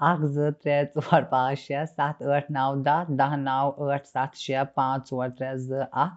1 2 3 4 5 6 7 8 9 10 10 9 8 7 6 5 4 3 2 1.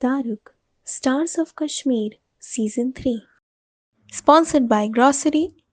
Taruk, Stars of Kashmir, Season 3. Sponsored by Grocery.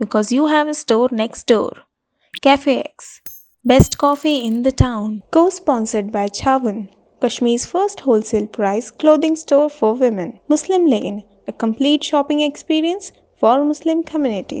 because you have a store next door. Cafe X, best coffee in the town. Co-sponsored by Chhavan, Kashmir's first wholesale price clothing store for women. Muslim Lane, a complete shopping experience for Muslim community.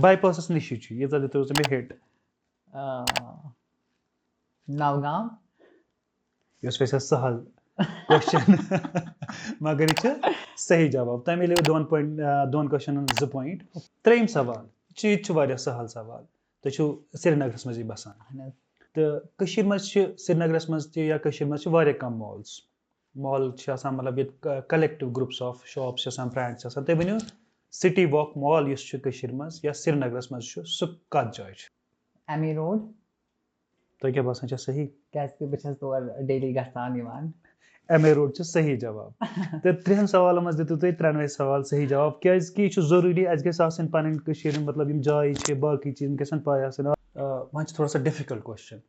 बायपासस निशिची ये जाले तो मे hit Navgam yes वैसे सहल question मगर ये सही जवाब तमे ले 2 क्वेश्चन 2 पॉइंट त्रेम सवाल चीज वारिया सहल सवाल तो छु श्रीनगरस मजी बसान तो कशीर मज श्रीनगरस मज या कशीर मज वारिया कम मॉल मतलब ये collective groups of shops brands ते वनियो सिटी वॉक मॉल यस कशीर मज या श्रीनगरस मज सु कत जाय एमी रोड तो क्या बसान सही कैसे बचस तोर डेली गसान यवान एमए रोड सही जवाब तो 3 सवाल मज दितु तुम 93 सवाल सही जवाब क्या जरूरी आज गसन पन मतलब यम जाय बाकी चीज गसन पाय आसन वह थोड़ा सा डिफिकल्ट क्वेश्चन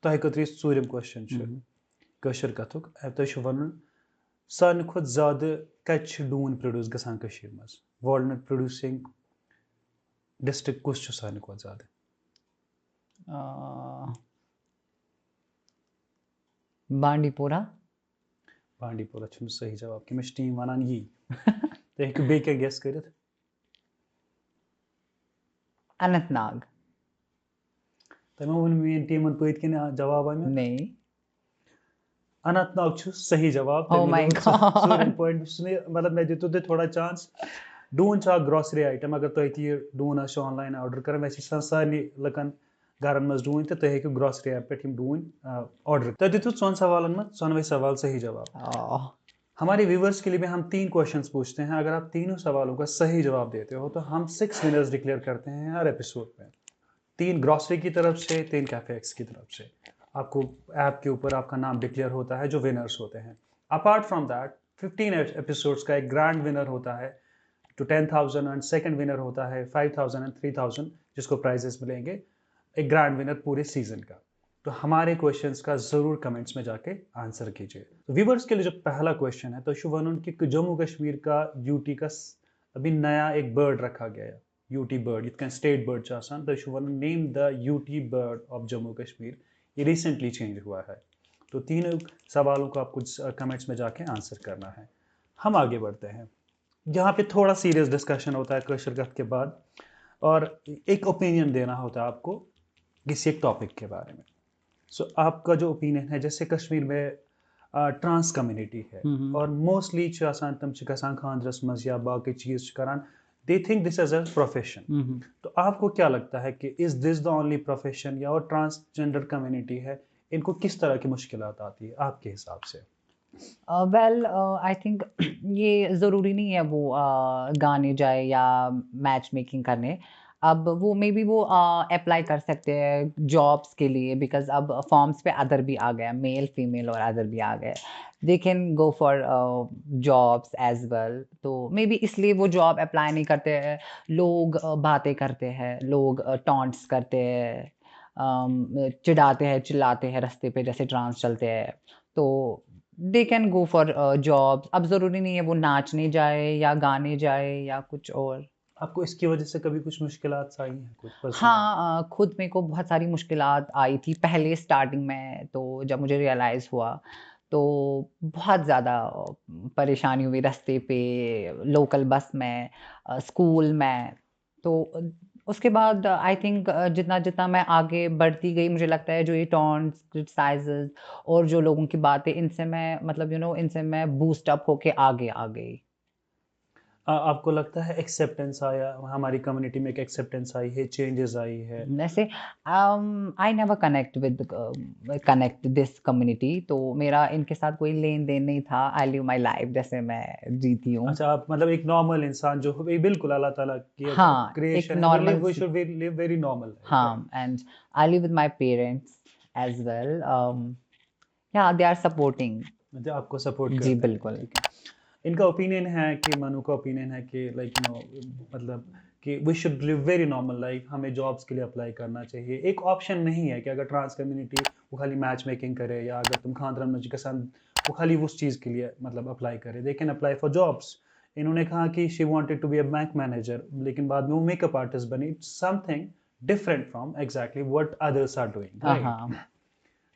तह खतर चूरम क्वेश्चन कशर कथुक तुम वन सारे खुद ज्यादा कत डून प्रोड्यूस गसान मज वॉलनट प्रोड्यूसिंग डिस्ट्रिक्ट कुछ सारे खुद ज्यादा बांडीपोरा बांडीपोरा सही जवाब कि टीम वन यी तो हेकु बे क्या गेस कर अनंतनाग तमें वो मेन टीम पत किन जवाब आम नहीं अनंतनाग सही जवाब Oh my God. पॉइंट मतलब मैं दितु तुम थोड़ा चांस डून ग्रोसरी आइटम अगर तुम डून ऑनलाइन ऑर्डर कर वैसे सारे लकन घरन मज डून तो तुम हेकु ग्रोसरी ऐप पे डून ऑर्डर तुम दितु 4 सवालन में 94 सवाल सही जवाब हमारे व्यूवर्स के लिए भी हम 3 क्वेश्चंस पूछते हैं अगर आप तीनों सवालों का सही जवाब देते हो तो हम 6 विनर्स डिक्लेयर करते हैं हर एपिसोड में 3 ग्रोसरी की तरफ से 3 कैफे एक्स की तरफ से आपको ऐप के ऊपर आपका नाम डिक्लेयर होता है जो विनर्स होते हैं अपार्ट फ्रॉम दैट 15 एपिसोड्स का एक ग्रैंड विनर होता है तो 10,000 एंड सेकंड विनर होता है 5,000 एंड 3,000 जिसको प्राइजेस मिलेंगे एक ग्रैंड विनर पूरे सीजन का तो हमारे क्वेश्चंस का जरूर कमेंट्स में जाके आंसर कीजिए तो व्यूवर्स के लिए जो पहला क्वेश्चन है तो शुभन कि जम्मू कश्मीर का यूटी का अभी नया एक बर्ड रखा गया है यूटी बर्ड इत कैन स्टेट बर्ड चासान तो शुभन name the UT bird of Jammu Kashmir ये रिसेंटली चेंज हुआ है तो 3 सवालों को आपको कमेंट्स में जाके आंसर करना है हम आगे बढ़ते हैं यहाँ पे थोड़ा सीरियस डिस्कशन होता है क्वेश्चन कट के बाद और एक ओपिनियन देना होता है आपको किसी एक टॉपिक के बारे में सो आपका जो ओपिनियन है जैसे कश्मीर में ट्रांस कम्युनिटी है और मोस्टली तम खानदरस मज या बाकी चीज करान they think this as a profession तो आपको क्या लगता है कि is this the only profession या और ट्रांसजेंडर कम्युनिटी है इनको किस तरह की मुश्किलात आती है आपके हिसाब से वेल आई थिंक ये ज़रूरी नहीं है वो गाने जाए या मैच मेकिंग करने अब वो मे बी वो अप्लाई कर सकते हैं जॉब्स के लिए बिकॉज अब फॉर्म्स पे अदर भी आ गया मेल फीमेल और अदर भी आ गए they can go for jobs as well तो मे बी इसलिए वो जॉब अप्लाई नहीं करते हैं लोग बातें करते हैं लोग टॉन्ट्स करते हैं चिढ़ाते हैं चिल्लाते हैं रास्ते पे जैसे ट्रांस चलते हैं तो दे कैन गो फॉर जॉब्स अब ज़रूरी नहीं है वो नाचने जाए या गाने जाए या कुछ और आपको इसकी वजह से कभी कुछ मुश्किलात आई हैं कुछ personal? हाँ खुद मेरे को बहुत सारी मुश्किलात आई थी पहले स्टार्टिंग में तो जब मुझे रियलाइज़ हुआ तो बहुत ज़्यादा परेशानी हुई रास्ते पे लोकल बस में स्कूल में तो उसके बाद आई थिंक जितना जितना मैं आगे बढ़ती गई मुझे लगता है जो ये टॉन्ट्स क्रिटिसाइजेस और जो लोगों की बातें इनसे मैं मतलब इनसे मैं बूस्ट अप होके आगे आ गई आपको लगता है एक्सेप्टेंस आया हमारी कम्युनिटी में एक एक्सेप्टेंस आई है चेंजेस आई है वैसे I never connect this community तो मेरा इनके साथ कोई लेन देन नहीं था आई लिव माई लाइफ जैसे मैं जीती हूँ अच्छा आप मतलब एक नॉर्मल इंसान जो है बिल्कुल अल्लाह ताला की हाँ, क्रिएशन एक है normal we should live very normal हाँ and I live with my parents as well yeah they are supporting मतलब आपको सपोर्ट जी बिल्कुल इनका ओपिनियन है कि मनु का ओपिनियन है कि लाइक मतलब कि we should live very normal life हमें जॉब्स के लिए अप्लाई करना चाहिए एक ऑप्शन नहीं है कि अगर ट्रांस कम्युनिटी वो खाली मैच मेकिंग करे या अगर तुम खानदान में वो खाली उस चीज़ के लिए मतलब अप्लाई करे they can apply for jobs इन्होंने कहा कि she wanted to be a bank manager लेकिन बाद में वो मेकअप आर्टिस्ट बनी something different from exactly what others are doing हाँ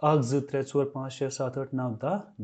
1 2 3 4 5 6 7 8 9 10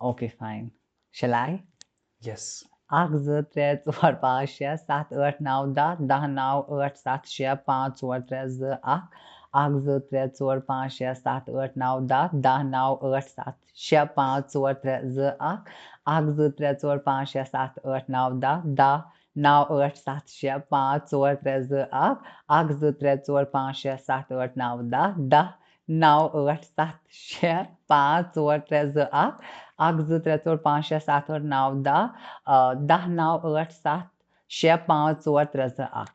Okay, fine. Shall I? Yes. 1 2 3 4 5 6 7 8 9 10 10 9 8 7 6 5 4 3 2 1 1 2 3 4 5 6 7 8 9 10 10 9 8 7 6 5 4 3 2 1 1 2 3 4 5 6 7 8 9 10 10 9 8 7 6 5 4 3 2 1 1 2 3 4 5 6 7 8 9 10 10 9 8 7 6 5 4 3 2 1 1 2 3 4 5 6 7 8 9 10 10 9 8 7 6 5 4 3 2 1.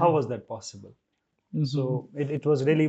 How was that possible? So it was really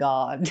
God.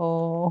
Oh,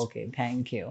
Okay, thank you.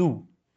2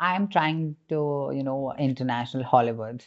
I am trying to, international Hollywood,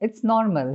It's normal.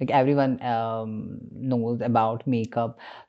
like everyone knows about makeup.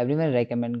everyone recommend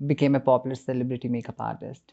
Became a popular celebrity makeup artist.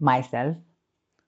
Myself.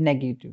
Negative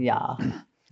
Yeah.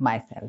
Myself.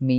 Me.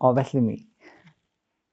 Obviously me.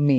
Me.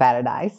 Paradise.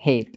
Hate.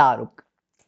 Taruk.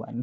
one.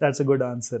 That's a good answer.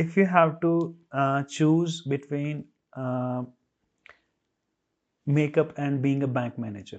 if you have to choose between makeup and being a bank manager,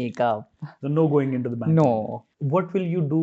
makeup. So no going into the bank. No. What will you do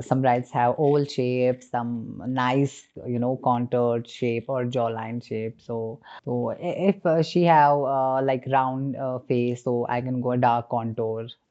Some brides have oval shape, some nice, contoured shape or jawline shape. So if she have like round face, so I can go dark contour.